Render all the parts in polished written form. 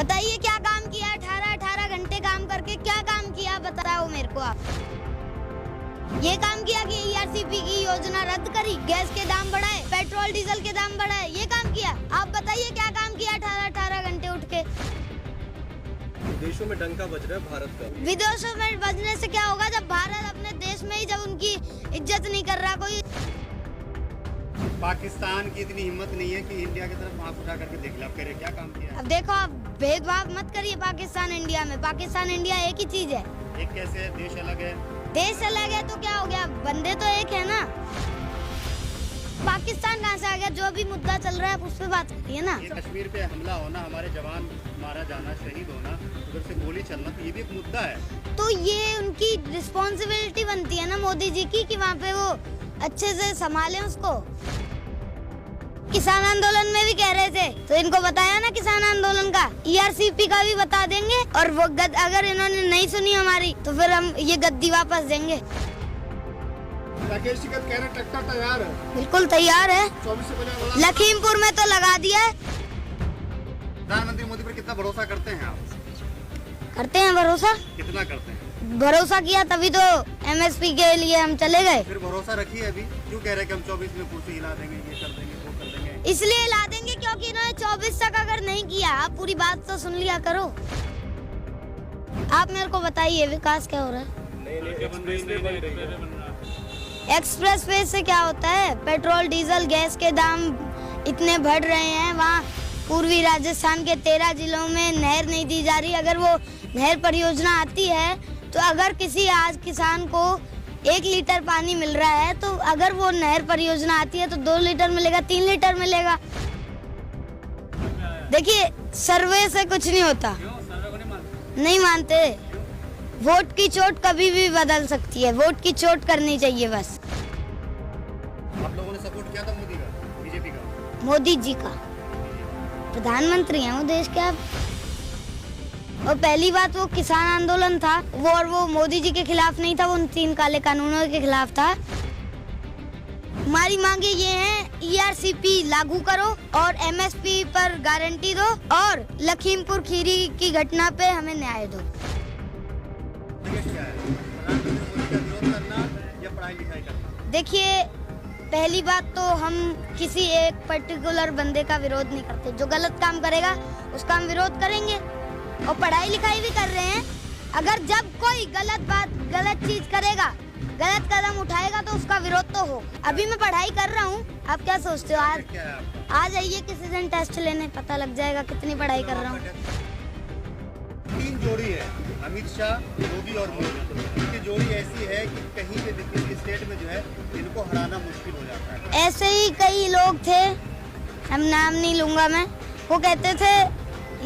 बताइए क्या काम किया? 18 घंटे काम करके क्या काम किया बताओ मेरे को आप। ये काम किया कि ईआरसीपी की योजना रद्द करी, गैस के दाम बढ़ाए, पेट्रोल डीजल के दाम बढ़ाए, ये काम किया? आप बताइए क्या काम किया 18 घंटे उठ के? विदेशों में डंका बज रहा है भारत का। विदेशों में बजने से क्या होगा जब भारत अपने देश में ही जब उनकी इज्जत नहीं कर रहा कोई। पाकिस्तान की इतनी हिम्मत नहीं है कि इंडिया की तरफ आंख उठा करके देख ले। आप कह रहे क्या काम किया? अब देखो आप भेदभाव मत करिए पाकिस्तान इंडिया में। पाकिस्तान इंडिया एक ही चीज है। एक कैसे है? देश अलग है। देश अलग है तो क्या हो गया, बंदे तो एक है ना। पाकिस्तान कहाँ से आ गया? जो भी मुद्दा चल रहा है उस पर बात करिए ना। ये कश्मीर पे हमला होना, हमारे जवान मारा जाना, शहीद होना, उधर से गोली चलना, तो ये भी एक मुद्दा है। तो ये उनकी रिस्पॉन्सिबिलिटी बनती है ना मोदी जी की कि वहाँ पे वो अच्छे से संभाले उसको। किसान आंदोलन में भी कह रहे थे तो इनको बताया ना किसान आंदोलन का, ईआरसीपी का भी बता देंगे। और वो अगर इन्होंने नहीं सुनी हमारी तो फिर हम ये गद्दी वापस देंगे। राकेश टिकैत कह रहे ट्रैक्टर तैयार है। बिल्कुल तैयार है। 24 से पहले लखीमपुर में तो लगा दिया है। प्रधानमंत्री मोदी पर कितना भरोसा करते हैं आप? करते हैं भरोसा। कितना करते हैं? भरोसा किया तभी तो एमएसपी के लिए हम चले गए। फिर भरोसा रखिए। अभी क्यों कह रहे हैं कि हम 24 में कुर्सी हिला देंगे, ये कर देंगे, वो कर देंगे? इसलिए ला देंगे क्योंकि इन्होंने 24 तक अगर नहीं किया, आप पूरी बात तो सुन लिया करो। आप मेरे को बताइए विकास क्या हो रहा है? एक्सप्रेस वे से क्या होता है? पेट्रोल डीजल गैस के दाम इतने बढ़ रहे हैं। वहाँ पूर्वी राजस्थान के 13 जिलों में नहर नहीं दी जा रही। अगर वो नहर परियोजना आती है तो अगर किसी आज किसान को 1 लीटर पानी मिल रहा है तो अगर वो नहर परियोजना आती है तो 2 लीटर मिलेगा, 3 लीटर मिलेगा। देखिए सर्वे से कुछ नहीं होता। नहीं मानते। वोट की चोट कभी भी बदल सकती है। वोट की चोट करनी चाहिए बस। आप लोगों ने सपोर्ट किया था मोदी का, बीजेपी का? मोदी जी का प्रधानमंत्री हैं वो देश के। आप और पहली बात वो किसान आंदोलन था वो, और वो मोदी जी के खिलाफ नहीं था, वो उन 3 काले कानूनों के खिलाफ था। हमारी मांगे ये हैं, ईआरसीपी लागू करो और एमएसपी पर गारंटी दो और लखीमपुर खीरी की घटना पे हमें न्याय दो। क्या है? प्रधानमंत्री मोदी का विरोध करना या पढ़ाई लिखाई करना? देखिए पहली बात तो हम किसी एक पर्टिकुलर बंदे का विरोध नहीं करते। जो गलत काम करेगा उसका हम विरोध करेंगे और पढ़ाई लिखाई भी कर रहे हैं। अगर जब कोई गलत चीज करेगा, गलत कदम उठाएगा तो उसका विरोध तो हो। अभी मैं पढ़ाई कर रहा हूँ। आप क्या सोचते हो? आ जाइए किसी दिन टेस्ट लेने, पता लग जाएगा कितनी पढ़ाई कर रहा हूँ। 3 जोड़ी है, अमित शाह, योगी और मोदी। इनकी जोड़ी ऐसी है कि कहीं भी किसी स्टेट में जो है इनको हराना मुश्किल हो जाता है। ऐसे ही कई लोग थे, हम नाम नहीं लूंगा मैं, वो कहते थे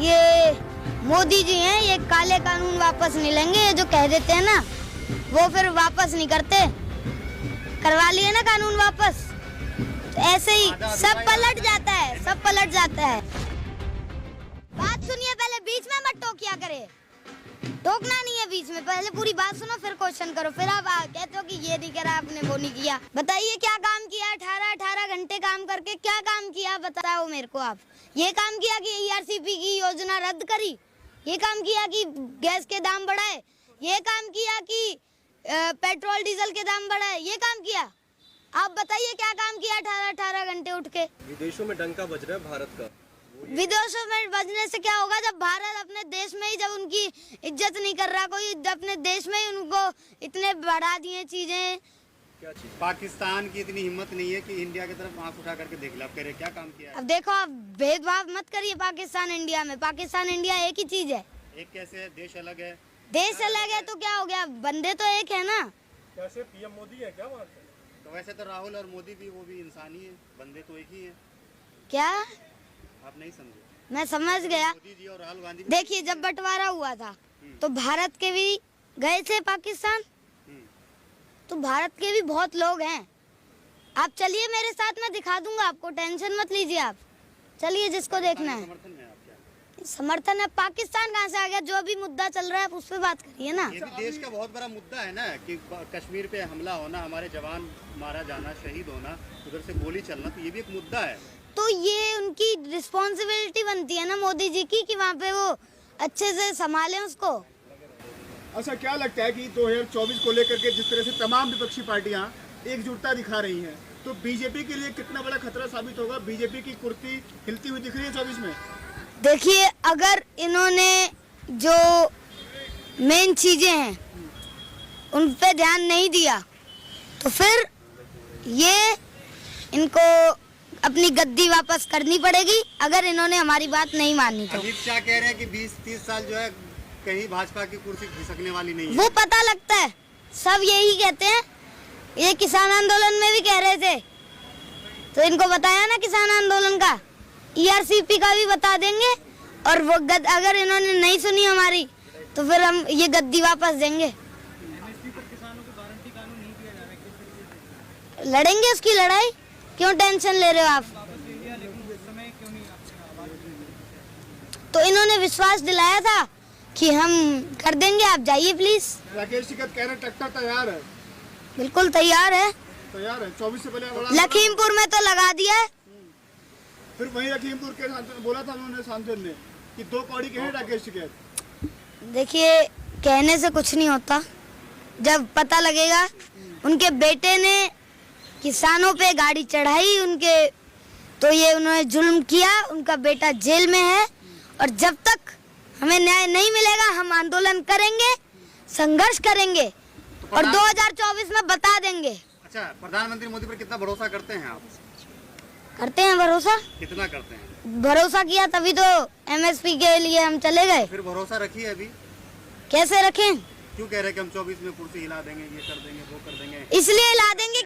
ये मोदी जी हैं, ये काले कानून वापस नहीं लेंगे। ये जो कह देते हैं ना वो फिर वापस नहीं करते। करवा लिए ना कानून वापस तो ऐसे ही सब पलट जाता है, सब पलट जाता है। बात सुनिए पहले, बीच में मत टोकिया करे। टोकना नहीं है बीच में, पहले पूरी बात सुनो फिर क्वेश्चन करो। फिर आप कहते हो कि ये नहीं करा आपने, वो नहीं किया। बताइए क्या काम किया? 18 घंटे काम करके क्या काम किया बताओ मेरे को आप। ये काम किया कि ईआरसीपी की योजना रद्द करी, ये काम किया कि गैस के दाम बढ़ाए, ये काम किया कि पेट्रोल डीजल के दाम बढ़ाए, ये काम किया? आप बताइए क्या काम किया 18 घंटे उठ के? विदेशों में डंका बज रहा है भारत का। विदेशों में बजने से क्या होगा जब भारत अपने देश में ही जब उनकी इज्जत नहीं कर रहा कोई, अपने देश में ही उनको इतने बढ़ा दिए चीजें। क्या चीज? पाकिस्तान की इतनी हिम्मत नहीं है कि इंडिया की तरफ आंख उठा करके देख ले। आप कह रहे क्या काम किया है? अब देखो आप भेदभाव मत करिए पाकिस्तान इंडिया में। पाकिस्तान इंडिया एक ही चीज है। एक कैसे है? देश अलग है। देश अलग है तो क्या हो गया, बंदे तो एक है ना। कैसे पीएम मोदी है क्या वहाँ से? तो वैसे तो राहुल और मोदी भी, वो भी इंसान ही है, बंदे तो एक ही है। क्या आप नहीं समझे? मैं समझ गया। मोदी जी और राहुल गांधी देखिए जब बंटवारा हुआ था तो भारत के भी गए थे पाकिस्तान, तो भारत के भी बहुत लोग हैं। आप चलिए मेरे साथ, मैं दिखा दूंगा आपको, टेंशन मत लीजिए आप। चलिए जिसको देखना है। समर्थन में आप क्या? समर्थन है। पाकिस्तान कहाँ से आ गया? जो भी मुद्दा चल रहा है उस पर बात करिए ना। ये भी देश का बहुत बड़ा मुद्दा है ना कि कश्मीर पे हमला होना, हमारे जवान मारा जाना, शहीद होना, उधर से गोली चलना, तो ये भी एक मुद्दा है। तो ये उनकी रिस्पॉन्सिबिलिटी बनती है ना मोदी जी की, कि वहाँ पे वो अच्छे से संभालें उसको। अच्छा, क्या लगता है कि 2024 को लेकर के जिस तरह से तमाम विपक्षी पार्टियां एकजुटता दिखा रही हैं, तो बीजेपी के लिए कितना बड़ा खतरा साबित होगा? बीजेपी की कुर्सी हिलती हुई दिख रही है 24 में। देखिए, अगर इन्होंने जो मेन चीजें हैं उन पे ध्यान नहीं दिया तो फिर ये इनको अपनी गद्दी वापस करनी पड़ेगी, अगर इन्होंने हमारी बात नहीं मानी तो। अमित शाह कह रहे हैं कि 20-30 साल जो है कहीं भाजपा की कुर्सी खिसकने वाली नहीं है। वो पता लगता है, सब यही कहते हैं। ये किसान आंदोलन में भी कह रहे थे, तो इनको बताया ना किसान आंदोलन का, ERCP का भी बता देंगे। और वो अगर इन्होंने नहीं सुनी हमारी तो फिर हम ये गद्दी वापस देंगे। लड़ेंगे उसकी लड़ाई, क्यों टेंशन ले रहे हो आप? तो इन्होंने विश्वास दिलाया था कि हम कर देंगे, आप जाइए प्लीज। राकेश टिकैत कह रहे ट्रैक्टर तैयार है। बिल्कुल तैयार है, तैयार है। 24 से पहले लखीमपुर में तो लगा दिया है। फिर वहीं लखीमपुर के सांसद बोला था उन्होंने, सांसद ने, कि 2 कौड़ी के हैं राकेश टिकैत। देखिए, कहने से कुछ नहीं होता, जब पता लगेगा। उनके बेटे ने किसानों पे गाड़ी चढ़ाई उनके, तो ये उन्होंने जुल्म किया। उनका बेटा जेल में है, और जब तक हमें न्याय नहीं मिलेगा हम आंदोलन करेंगे, संघर्ष करेंगे, और 2024 में बता देंगे। अच्छा, प्रधानमंत्री मोदी पर कितना भरोसा करते हैं आप? करते हैं भरोसा। कितना करते हैं? भरोसा किया तभी तो MSP के लिए हम चले गए। फिर भरोसा रखिए अभी। कैसे रखें? क्यों कह रहे हैं कि हम 24 में कुर्सी हिला देंगे, ये कर देंगे, वो कर देंगे? इसलिए हिला देंगे